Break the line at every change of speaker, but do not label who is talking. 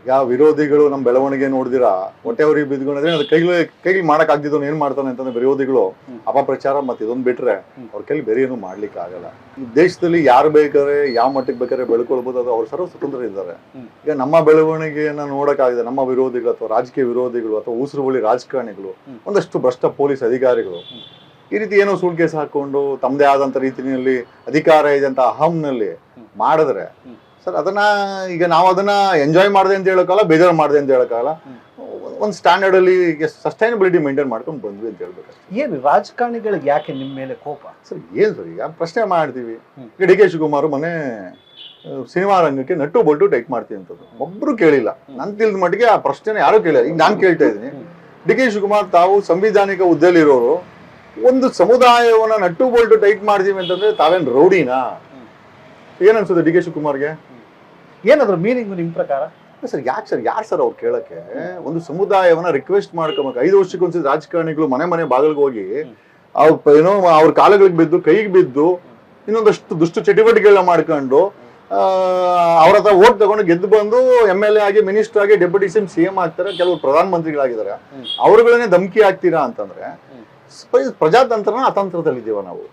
ಯಾವ ವಿರೋಧಿಗಳು ನಮ್ಮ ಬೆಳವಣಿಗೆ ನೋಡಿದಿರಾ ಹೊಟ್ಟೆವರಿಗೆ ಬಿದ್ಕೊಂಡಿದ್ರೆ ಅದು ಕೈಲಿ ಮಾಡಕ್ ಆಗ್ದಿದ್ದವನು ಏನ್ ಮಾಡ್ತಾನೆ ಅಂತಂದ್ರೆ ವಿರೋಧಿಗಳು ಅಪಪ್ರಚಾರ ಮತ್ತೆ ಇದೊಂದು ಬಿಟ್ರೆ ಅವ್ರ ಕೈಲಿ ಬೇರೆ ಏನು ಮಾಡ್ಲಿಕ್ಕೆ ಆಗಲ್ಲ. ಈ ದೇಶದಲ್ಲಿ ಯಾರು ಬೇಕಾದ್ರೆ ಯಾವ ಮಟ್ಟಕ್ಕೆ ಬೇಕಾದ್ರೆ ಬೆಳ್ಕೊಳ್ಬಹುದು, ಅದು ಅವ್ರ ಸರ್ವ ಸ್ವತಂತ್ರ ಇದ್ದಾರೆ. ಈಗ ನಮ್ಮ ಬೆಳವಣಿಗೆಯನ್ನ ನೋಡಕ್ಕಾಗಿದೆ ನಮ್ಮ ವಿರೋಧಿಗಳು ಅಥವಾ ರಾಜಕೀಯ ವಿರೋಧಿಗಳು ಅಥವಾ ಉಸಿರುಬಳಿ ರಾಜಕಾರಣಿಗಳು, ಒಂದಷ್ಟು ಭ್ರಷ್ಟ ಪೊಲೀಸ್ ಅಧಿಕಾರಿಗಳು ಈ ರೀತಿ ಏನೋ ಸುಳ್ಳು ಕೇಸ್ ಹಾಕೊಂಡು ತಮ್ಮದೇ ಆದಂತ ರೀತಿಯಲ್ಲಿ ಅಧಿಕಾರ ಇದೆ ಅಂತ ಅಹಂನಲ್ಲಿ ಮಾಡಿದ್ರೆ ಸರ್ ಅದನ್ನ ಈಗ ನಾವು ಅದನ್ನ ಎಂಜಾಯ್ ಮಾಡಿದೆ ಅಂತ ಹೇಳೋಕ್ಕಲ್ಲ, ಬೇಜಾರು ಮಾಡಿದೆ ಅಂತ ಹೇಳೋಕ್ಕಲ್ಲ, ಒಂದು ಸ್ಟ್ಯಾಂಡರ್ಡ್ ಅಲ್ಲಿ ಸಸ್ಟೈನಬಿಲಿಟಿ ಮೇಂಟೈನ್ ಮಾಡ್ಕೊಂಡು ಬಂದ್ವಿ ಅಂತ ಹೇಳ್ಬೇಕು.
ಏನು ರಾಜಕಾರಣಿಗಳಿಗೆ ಯಾಕೆ ನಿಮ್ಮ ಮೇಲೆ ಕೋಪ
ಸರ್? ಏನ್ ಸರ್ ಈಗ ಪ್ರಶ್ನೆ ಮಾಡ್ತೀವಿ. ಈಗ ಡಿ ಕೆ ಶಿವಕುಮಾರ್ ಮೊನ್ನೆ ಸಿನಿಮಾ ರಂಗಕ್ಕೆ ನಟ್ಟು ಬೋಲ್ಟು ಟೈಟ್ ಮಾಡ್ತೀವಿ ಅಂತದ್ದು ಒಬ್ರು ಕೇಳಿಲ್ಲ. ನನ್ ತಿಳಿದ ಮಟ್ಟಿಗೆ ಆ ಪ್ರಶ್ನೆ ಯಾರು ಕೇಳಿಲ್ಲ. ಈಗ ನಾನು ಕೇಳ್ತಾ ಇದ್ದೀನಿ, ಡಿ ಕೆ ಶಿವಕುಮಾರ್ ತಾವು ಸಂವಿಧಾನಿಕ ಹುದ್ದೆಲಿರೋರು ಒಂದು ಸಮುದಾಯವನ್ನ ನಟ್ಟು ಬೋಲ್ಟು ಟೈಟ್ ಮಾಡ್ತೀವಿ ಅಂತಂದ್ರೆ ತಾವೇನ್ ರೌಡಿನಾ? ಏನ್ ಅನ್ಸುತ್ತೆ ಡಿ ಕೆ ಶಿವಕುಮಾರ್ಗೆ?
ಏನಾದ್ರು ಮೀನಿಂಗ್ ನಿಮ್ ಪ್ರಕಾರ?
ಸರ್ ಯಾಕೆ ಸರ್, ಯಾರು ಸರ್ ಅವ್ರು ಕೇಳಕ್ಕೆ? ಒಂದು ಸಮುದಾಯವನ್ನ ರಿಕ್ವೆಸ್ಟ್ ಮಾಡ್ಕೊಬೇಕು. 5 ವರ್ಷಕ್ಕೊಂದ್ಸತಿ ರಾಜಕಾರಣಿಗಳು ಮನೆ ಬಾಗಿಲಿಗೆ ಹೋಗಿ ಏನೋ ಅವ್ರ ಕಾಲಗಳಿಗೆ ಬಿದ್ದು ಕೈಗೆ ಬಿದ್ದು ಇನ್ನೊಂದಷ್ಟು ದುಷ್ಟ ಚಟುವಟಿಕೆಗಳನ್ನ ಮಾಡ್ಕೊಂಡು ಅವ್ರ ಹತ್ರ ಓಟ್ ತಗೊಂಡು ಗೆದ್ದು ಬಂದು MLA ಆಗಿ ಮಿನಿಸ್ಟರ್ ಆಗಿ ಡೆಪ್ಯೂಟಿ CM ಆಗ್ತಾರೆ, ಕೆಲವರು ಪ್ರಧಾನ ಮಂತ್ರಿಗಳಾಗಿದ್ದಾರೆ. ಅವ್ರುಗಳನ್ನೇ ಧಮಕಿ ಹಾಕ್ತೀರಾ ಅಂತಂದ್ರೆ ಪ್ರಜಾತಂತ್ರನ ಅತಂತ್ರದಲ್ಲಿದ್ದೀವ ನಾವು.